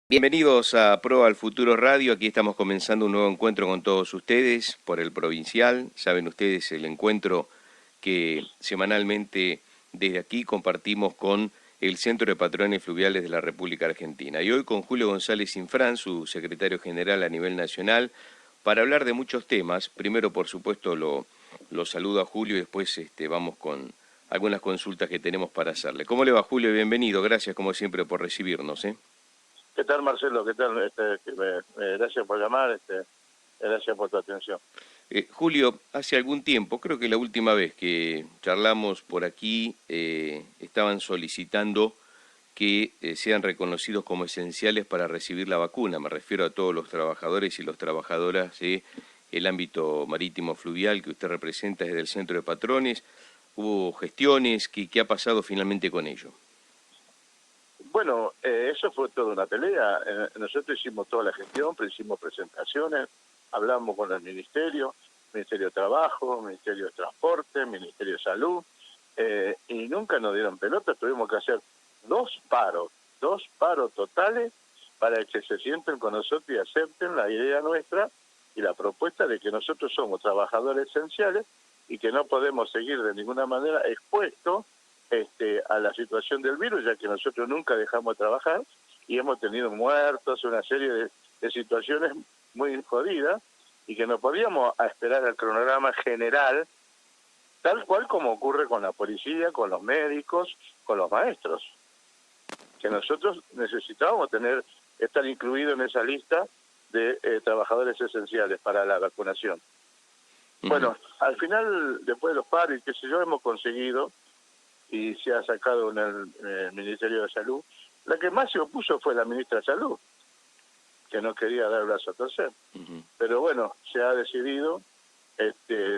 Bienvenidos a Pro al Futuro Radio. Aquí estamos comenzando un nuevo encuentro con todos ustedes por el Provincial. Saben ustedes el encuentro que semanalmente desde aquí compartimos con el Centro de Patrones Fluviales de la República Argentina. Y hoy con Julio González Infrán, su secretario general a nivel nacional, para hablar de muchos temas. Primero, por supuesto, lo saludo a Julio y después vamos con algunas consultas que tenemos para hacerle. ¿Cómo le va, Julio? Bienvenido. Gracias, como siempre, por recibirnos. ¿Qué tal, Marcelo? ¿Qué tal? Gracias por llamar, gracias por tu atención. Julio, hace algún tiempo, creo que la última vez que charlamos por aquí, estaban solicitando que sean reconocidos como esenciales para recibir la vacuna. Me refiero a todos los trabajadores y las trabajadoras del ámbito marítimo fluvial que usted representa desde el Centro de Patrones. ¿Hubo gestiones? ¿Qué ha pasado finalmente con ello? Bueno, eso fue toda una pelea. Nosotros hicimos toda la gestión, pero hicimos presentaciones, hablamos con el Ministerio de Trabajo, Ministerio de Transporte, Ministerio de Salud, y nunca nos dieron pelota. Tuvimos que hacer dos paros totales para que se sienten con nosotros y acepten la idea nuestra y la propuesta de que nosotros somos trabajadores esenciales y que no podemos seguir de ninguna manera expuestos a la situación del virus, ya que nosotros nunca dejamos de trabajar y hemos tenido muertos, una serie de situaciones muy jodidas y que no podíamos esperar al cronograma general, tal cual como ocurre con la policía, con los médicos, con los maestros, que nosotros necesitábamos estar incluidos en esa lista de trabajadores esenciales para la vacunación. Bueno, al final, después de los paros y qué sé yo, hemos conseguido y se ha sacado en el Ministerio de Salud. La que más se opuso fue la ministra de Salud, que no quería dar el brazo a torcer. Pero bueno, se ha decidido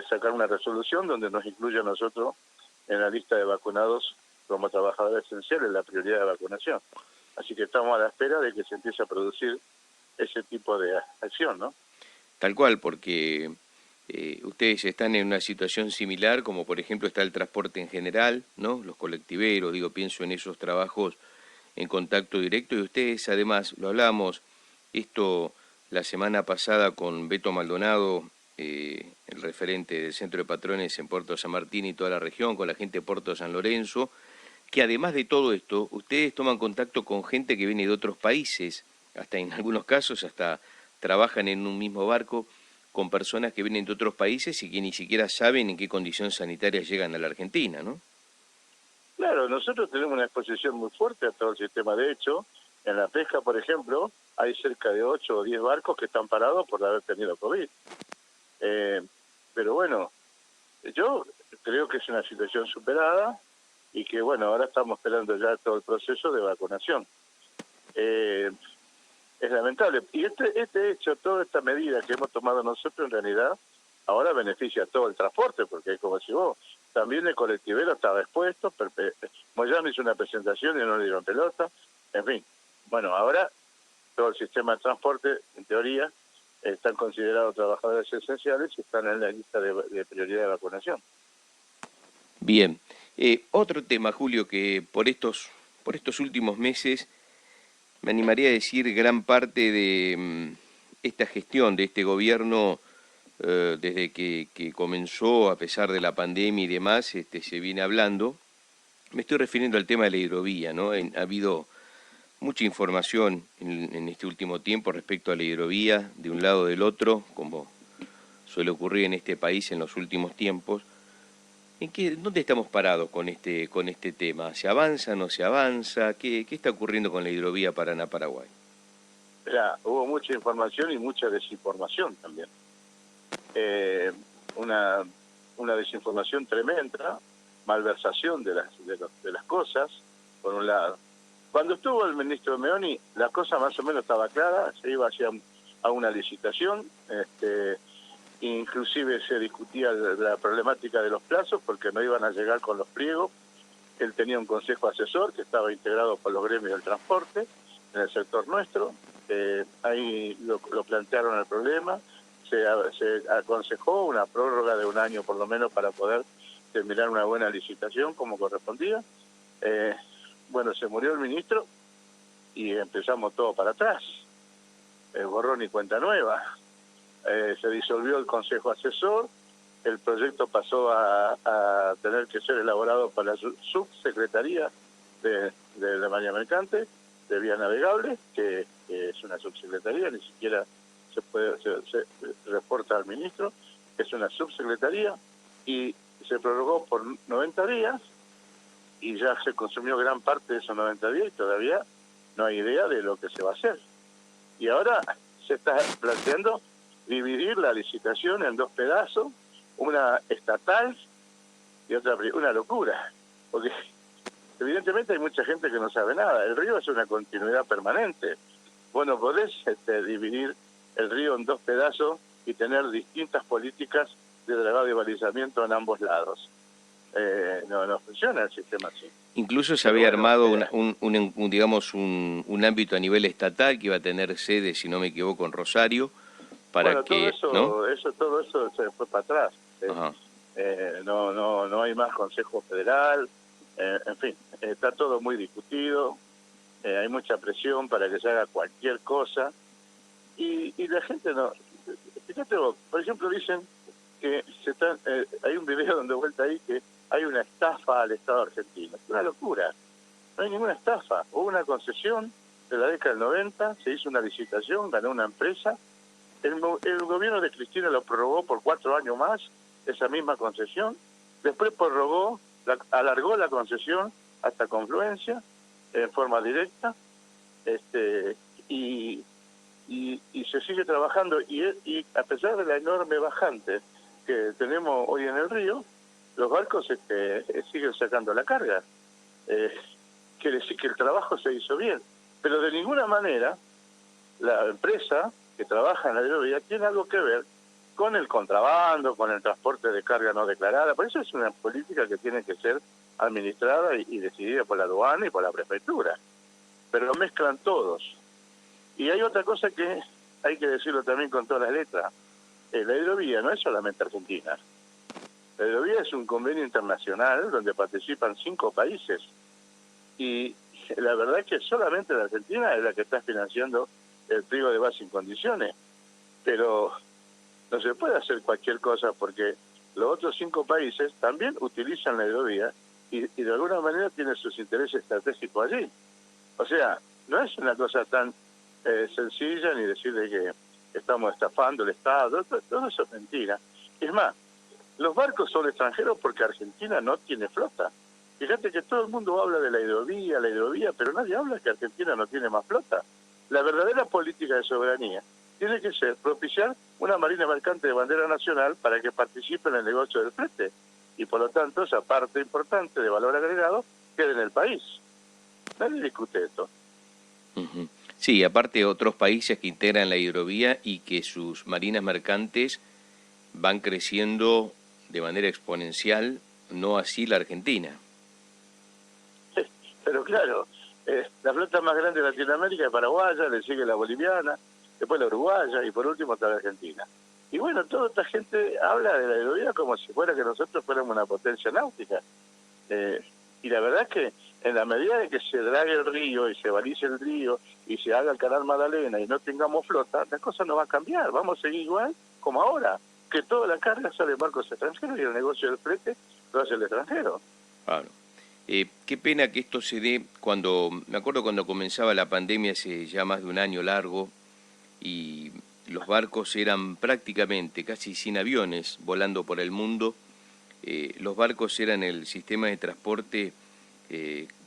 sacar una resolución donde nos incluye a nosotros en la lista de vacunados como trabajadores esenciales, la prioridad de vacunación. Así que estamos a la espera de que se empiece a producir ese tipo de acción, ¿no? Tal cual, porque ustedes están en una situación similar, como por ejemplo está el transporte en general, ¿no? Los colectiveros, pienso en esos trabajos en contacto directo, y ustedes además, lo hablábamos esto la semana pasada con Beto Maldonado, el referente del Centro de Patrones en Puerto San Martín y toda la región, con la gente de Puerto San Lorenzo, que además de todo esto, ustedes toman contacto con gente que viene de otros países, hasta en algunos casos hasta trabajan en un mismo barco con personas que vienen de otros países y que ni siquiera saben en qué condición sanitaria llegan a la Argentina, ¿no? Claro, nosotros tenemos una exposición muy fuerte a todo el sistema. De hecho, en la pesca, por ejemplo, hay cerca de 8 o 10 barcos que están parados por haber tenido COVID. Pero bueno, yo creo que es una situación superada y que bueno, ahora estamos esperando ya todo el proceso de vacunación. Es lamentable. Y este hecho, toda esta medida que hemos tomado nosotros, en realidad, ahora beneficia a todo el transporte, porque como si vos, también el colectivero estaba expuesto, Moyano hizo una presentación y no le dieron pelota, en fin. Bueno, ahora todo el sistema de transporte, en teoría, están considerados trabajadores esenciales y están en la lista de prioridad de vacunación. Bien. Otro tema, Julio, que por estos últimos meses, me animaría a decir, gran parte de esta gestión de este gobierno, desde que comenzó, a pesar de la pandemia y demás, se viene hablando. Me estoy refiriendo al tema de la hidrovía, ¿no? Ha habido mucha información en este último tiempo respecto a la hidrovía, de un lado o del otro, como suele ocurrir en este país en los últimos tiempos. ¿Dónde estamos parados con este tema? ¿Se avanza, no se avanza? ¿Qué está ocurriendo con la hidrovía Paraná-Paraguay? Hubo mucha información y mucha desinformación también. Una desinformación tremenda, malversación de las cosas, por un lado. Cuando estuvo el ministro Meoni, la cosa más o menos estaba clara, se iba a una licitación, inclusive se discutía la problemática de los plazos porque no iban a llegar con los pliegos. Él tenía un consejo asesor que estaba integrado por los gremios del transporte en el sector nuestro. Ahí lo plantearon el problema, se aconsejó una prórroga de 1 año por lo menos para poder terminar una buena licitación como correspondía. Bueno, se murió el ministro y empezamos todo para atrás, borrón y cuenta nueva. Se disolvió el Consejo Asesor, el proyecto pasó a tener que ser elaborado para la subsecretaría de la Marina Mercante, de Vía Navegable, que es una subsecretaría, ni siquiera se reporta al ministro, es una subsecretaría, y se prorrogó por 90 días, y ya se consumió gran parte de esos 90 días, y todavía no hay idea de lo que se va a hacer. Y ahora se está planteando dividir la licitación en dos pedazos, una estatal y otra privada. Una locura, porque evidentemente hay mucha gente que no sabe nada. El río es una continuidad permanente. Vos no podés dividir el río en dos pedazos y tener distintas políticas de dragado y balizamiento en ambos lados. No funciona el sistema así. Incluso se había armado digamos un ámbito a nivel estatal que iba a tener sede, si no me equivoco, en Rosario, para que todo eso se fue para atrás. No hay más Consejo Federal, en fin, está todo muy discutido, hay mucha presión para que se haga cualquier cosa, y la gente no. Fíjate vos, por ejemplo, dicen que hay un video donde vuelta ahí que hay una estafa al Estado argentino. Es una locura, no hay ninguna estafa. Hubo una concesión de la década del 90, se hizo una licitación, ganó una empresa, el gobierno de Cristina lo prorrogó por 4 años más, esa misma concesión, después alargó la concesión hasta Confluencia, en forma directa, y se sigue trabajando, y a pesar de la enorme bajante que tenemos hoy en el río, los barcos siguen sacando la carga. Quiere decir que el trabajo se hizo bien, pero de ninguna manera la empresa que trabaja en la hidrovía tiene algo que ver con el contrabando, con el transporte de carga no declarada. Por eso es una política que tiene que ser administrada y decidida por la aduana y por la prefectura. Pero lo mezclan todos. Y hay otra cosa que hay que decirlo también con todas las letras. La hidrovía no es solamente Argentina. La hidrovía es un convenio internacional donde participan 5 países. Y la verdad es que solamente la Argentina es la que está financiando el pliego de base en condiciones. Pero no se puede hacer cualquier cosa porque los otros 5 países también utilizan la hidrovía y de alguna manera tienen sus intereses estratégicos allí. O sea, no es una cosa tan sencilla ni decirle que estamos estafando el Estado, todo eso es mentira. Es más, los barcos son extranjeros porque Argentina no tiene flota. Fíjate que todo el mundo habla de la hidrovía, pero nadie habla que Argentina no tiene más flota. La verdadera política de soberanía tiene que ser propiciar una marina mercante de bandera nacional para que participe en el negocio del flete. Y por lo tanto, esa parte importante de valor agregado quede en el país. Nadie discute esto. Sí, aparte otros países que integran la hidrovía y que sus marinas mercantes van creciendo de manera exponencial, no así la Argentina. Pero claro, la flota más grande de Latinoamérica es paraguaya, le sigue la boliviana, después la uruguaya y por último está la Argentina. Y bueno, toda esta gente habla de la hidrovía como si fuera que nosotros fuéramos una potencia náutica. Y la verdad es que en la medida de que se drague el río y se balice el río y se haga el canal Magdalena y no tengamos flota, la cosa no va a cambiar. Vamos a seguir igual como ahora, que toda la carga sale de barcos extranjeros y el negocio del flete lo hace el extranjero. Claro. Qué pena que esto se dé me acuerdo cuando comenzaba la pandemia hace ya más de un año largo y los barcos eran prácticamente casi sin aviones volando por el mundo. Los barcos eran el sistema de transporte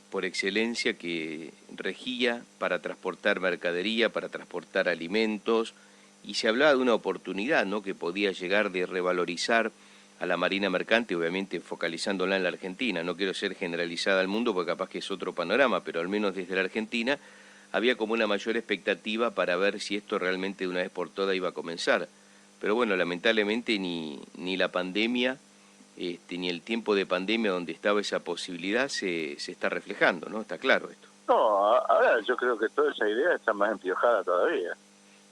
por excelencia que regía para transportar mercadería, para transportar alimentos, y se hablaba de una oportunidad, ¿no?, que podía llegar de revalorizar a la marina mercante, obviamente focalizándola en la Argentina. No quiero ser generalizada al mundo porque capaz que es otro panorama, pero al menos desde la Argentina había como una mayor expectativa para ver si esto realmente de una vez por todas iba a comenzar. Pero bueno, lamentablemente ni la pandemia ni el tiempo de pandemia donde estaba esa posibilidad se está reflejando, ¿no? Está claro esto. No, ahora yo creo que toda esa idea está más empiojada todavía.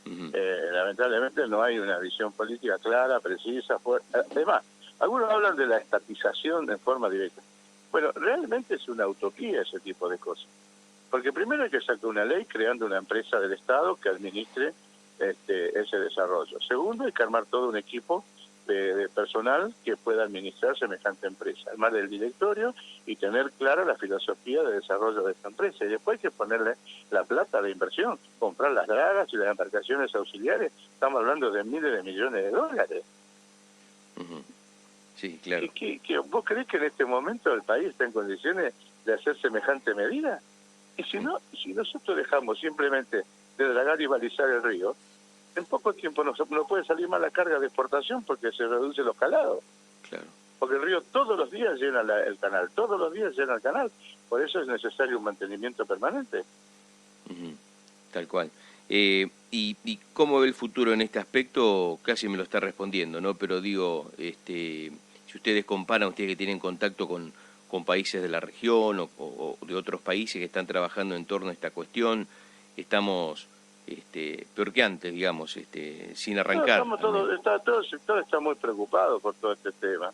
Lamentablemente no hay una visión política clara, precisa. Además, algunos hablan de la estatización en forma directa. Bueno, realmente es una utopía ese tipo de cosas. Porque primero hay que sacar una ley creando una empresa del Estado que administre ese desarrollo. Segundo, hay que armar todo un equipo de personal que pueda administrar semejante empresa, además del directorio, y tener clara la filosofía de desarrollo de esta empresa. Y después hay que ponerle la plata de inversión, comprar las dragas y las embarcaciones auxiliares. Estamos hablando de miles de millones de dólares. Ujú. Sí, claro. ¿Vos creés que en este momento el país está en condiciones de hacer semejante medida? Y si no, si nosotros dejamos simplemente de dragar y balizar el río, en poco tiempo no puede salir más la carga de exportación porque se reduce los calados. Claro. Porque el río todos los días llena el canal, todos los días llena el canal. Por eso es necesario un mantenimiento permanente. Ujú. Tal cual. Y cómo ve el futuro en este aspecto, casi me lo está respondiendo, ¿no? Pero digo, si ustedes comparan, ustedes que tienen contacto con países de la región o de otros países que están trabajando en torno a esta cuestión, estamos peor que antes, digamos, sin No, arrancar. todo el sector está muy preocupado por todo este tema.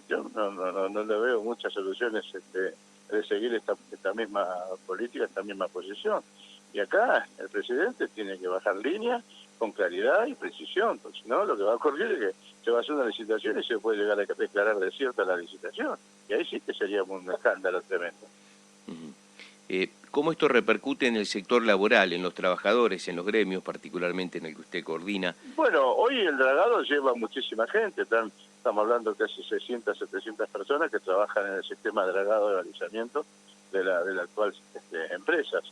Yo no le veo muchas soluciones de seguir esta misma política, esta misma posición. Y acá el presidente tiene que bajar línea con claridad y precisión, porque si no lo que va a ocurrir es que se va a hacer una licitación y se puede llegar a declarar desierta la licitación. Y ahí sí que sería un escándalo tremendo. Ujú. ¿Cómo esto repercute en el sector laboral, en los trabajadores, en los gremios, particularmente en el que usted coordina? Bueno, hoy el dragado lleva muchísima gente, estamos hablando de casi 600, 700 personas que trabajan en el sistema de dragado de balizamiento de la actual empresas.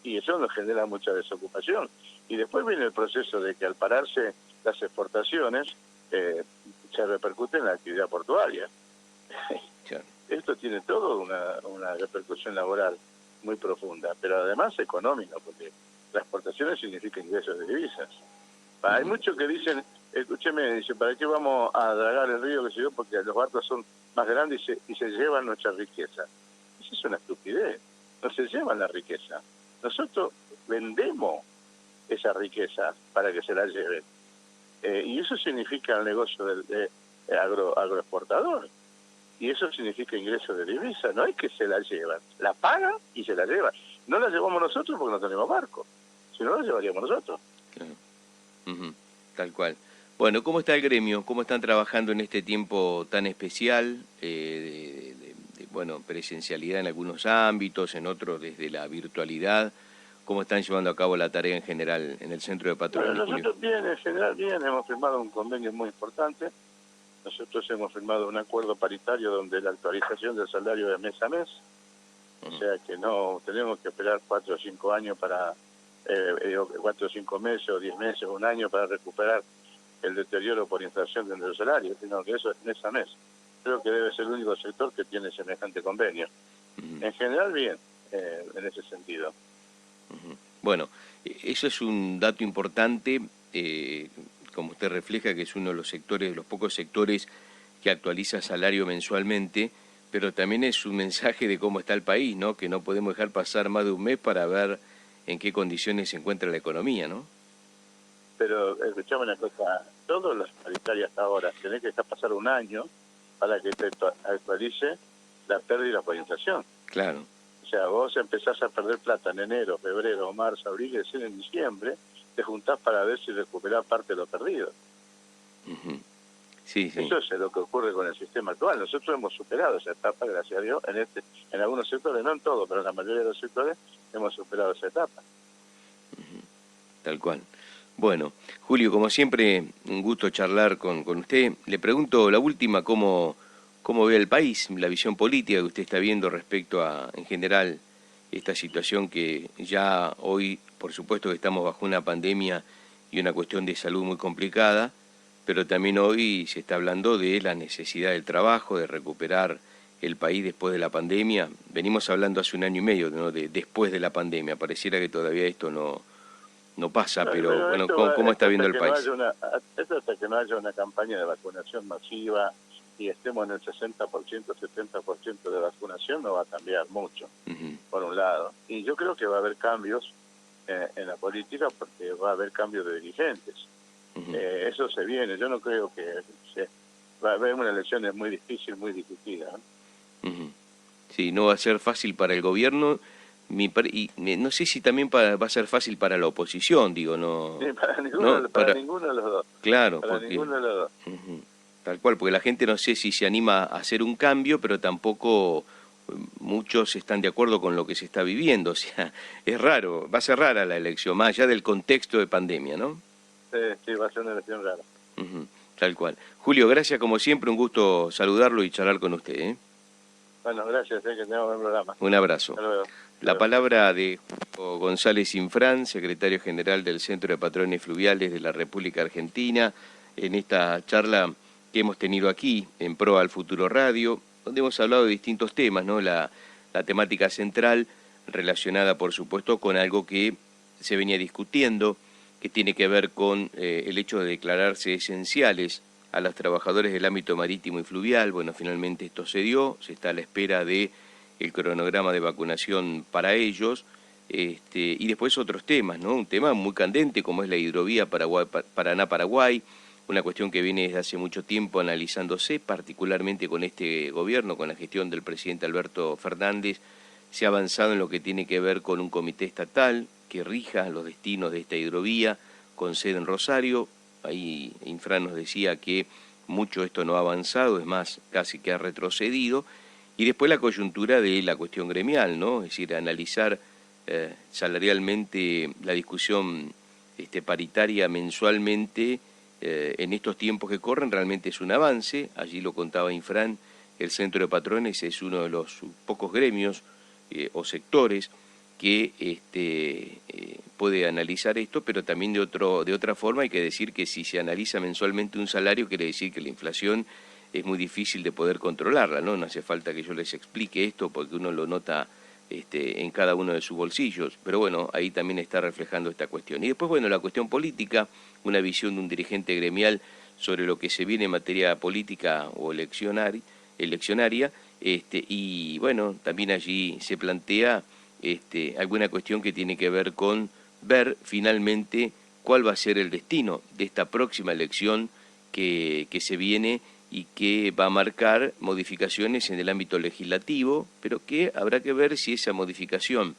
Y eso nos genera mucha desocupación. Y después viene el proceso de que al pararse las exportaciones, se repercute en la actividad portuaria. Claro. Esto tiene todo una repercusión laboral muy profunda, pero además económica, porque las exportaciones significan ingresos de divisas. Hay muchos que dicen, escúcheme, dice, ¿para qué vamos a dragar el río? Que se yo, porque los barcos son más grandes y se llevan nuestra riqueza. Eso es una estupidez. No se llevan la riqueza. Nosotros vendemos esa riqueza para que se la lleven. Y eso significa el negocio del agroexportador. Y eso significa ingreso de divisa. No es que se la llevan, la pagan y se la llevan. No la llevamos nosotros porque no tenemos barco. Si no, la llevaríamos nosotros. Claro. Ujú. Tal cual. Bueno, ¿cómo está el gremio? ¿Cómo están trabajando en este tiempo tan especial? Bueno, presencialidad en algunos ámbitos, en otros desde la virtualidad. ¿Cómo están llevando a cabo la tarea en general en el centro de Bueno, patrones, Julio? nosotros bien, en general bien, hemos firmado un convenio muy importante. Nosotros hemos firmado un acuerdo paritario donde la actualización del salario de mes a mes, o sea que no tenemos que esperar 4 o 5 años para, 4 o 5 meses o 10 meses o un año para recuperar el deterioro por inflación de nuestro salario, sino que eso es mes a mes. Creo que debe ser el único sector que tiene semejante convenio. En general bien, en ese sentido. Bueno, eso es un dato importante, como usted refleja, que es uno de los sectores, de los pocos sectores que actualiza salario mensualmente, pero también es un mensaje de cómo está el país, ¿no? Que no podemos dejar pasar más de un mes para ver en qué condiciones se encuentra la economía, ¿no? Pero escuchame una cosa, todas las paritarias hasta ahora, tenés que dejar pasar un año para que te actualice la pérdida por inflación. Claro. O sea, vos empezás a perder plata en enero, febrero, marzo, abril, y recién en diciembre te juntás para ver si recuperás parte de lo perdido. Ujú. Sí, sí. Eso es lo que ocurre con el sistema actual. Nosotros hemos superado esa etapa, gracias a Dios, en algunos sectores, no en todos, pero en la mayoría de los sectores hemos superado esa etapa. Tal cual. Bueno, Julio, como siempre, un gusto charlar con usted. Le pregunto la última, ¿cómo ve el país, la visión política que usted está viendo respecto a, en general, esta situación que ya hoy, por supuesto que estamos bajo una pandemia y una cuestión de salud muy complicada, pero también hoy se está hablando de la necesidad del trabajo, de recuperar el país después de la pandemia. Venimos hablando hace un año y medio, ¿no? De después de la pandemia. Pareciera que todavía esto no pasa, pero bueno, ¿cómo está viendo el país? Esto hasta que no haya una campaña de vacunación masiva y estemos en el 60%, 70% de vacunación, no va a cambiar mucho, por un lado. Y yo creo que va a haber cambios en la política porque va a haber cambios de dirigentes. Eso se viene. Yo no creo que va a haber una elección muy difícil, muy discutida, ¿no? Sí, no va a ser fácil para el gobierno, no sé si también va a ser fácil para la oposición, digo, no... Sí, No, para ninguno de los dos. claro, Para porque... ninguno de los dos. Ujú, tal cual, porque la gente no sé si se anima a hacer un cambio, pero tampoco muchos están de acuerdo con lo que se está viviendo, o sea, es raro, va a ser rara la elección, más allá del contexto de pandemia, ¿no? Sí, sí, va a ser una elección rara. Ujú, tal cual. Julio, gracias como siempre, un gusto saludarlo y charlar con usted, ¿eh? Bueno, gracias, que tengamos buen programa. Un abrazo. Hasta luego. Hasta La luego. palabra de Julio González Infran, secretario general del Centro de Patrones Fluviales de la República Argentina, en esta charla que hemos tenido aquí en Proa al Futuro Radio, donde hemos hablado de distintos temas, ¿no? La temática central relacionada, por supuesto, con algo que se venía discutiendo, que tiene que ver con el hecho de declararse esenciales a los trabajadores del ámbito marítimo y fluvial. Bueno, finalmente esto se dio, se está a la espera de el cronograma de vacunación para ellos, y después otros temas, ¿no? Un tema muy candente como es la hidrovía Paraná-Paraguay, una cuestión que viene desde hace mucho tiempo analizándose, particularmente con este gobierno, con la gestión del presidente Alberto Fernández. Se ha avanzado en lo que tiene que ver con un comité estatal que rija los destinos de esta hidrovía, con sede en Rosario. Ahí Infran nos decía que mucho esto no ha avanzado, es más, casi que ha retrocedido. Y después la coyuntura de la cuestión gremial, ¿no? Es decir, analizar salarialmente la discusión paritaria mensualmente en estos tiempos que corren realmente es un avance. Allí lo contaba Infran, el Centro de Patrones es uno de los pocos gremios o sectores que puede analizar esto, pero también de otra forma. Hay que decir que si se analiza mensualmente un salario, quiere decir que la inflación es muy difícil de poder controlarla, ¿no? No hace falta que yo les explique esto porque uno lo nota en cada uno de sus bolsillos, pero bueno, ahí también está reflejando esta cuestión. Y después, bueno, la cuestión política, una visión de un dirigente gremial sobre lo que se viene en materia política o eleccionaria, y bueno, también allí se plantea alguna cuestión que tiene que ver con ver finalmente cuál va a ser el destino de esta próxima elección que se viene y que va a marcar modificaciones en el ámbito legislativo, pero que habrá que ver si esa modificación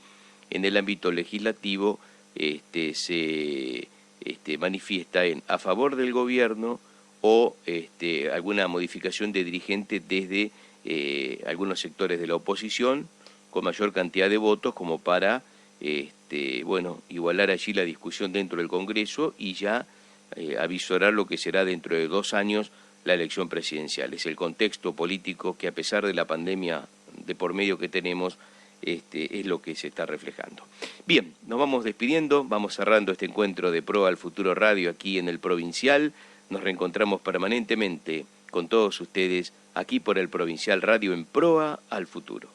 en el ámbito legislativo se manifiesta en a favor del gobierno o alguna modificación de dirigente desde algunos sectores de la oposición con mayor cantidad de votos como para bueno, igualar allí la discusión dentro del Congreso y ya avisorar lo que será dentro de 2 años la elección presidencial. Es el contexto político que, a pesar de la pandemia de por medio que tenemos, es lo que se está reflejando. Bien, nos vamos despidiendo, vamos cerrando este encuentro de Proa al Futuro Radio aquí en el Provincial. Nos reencontramos permanentemente con todos ustedes aquí por el Provincial Radio en Proa al Futuro.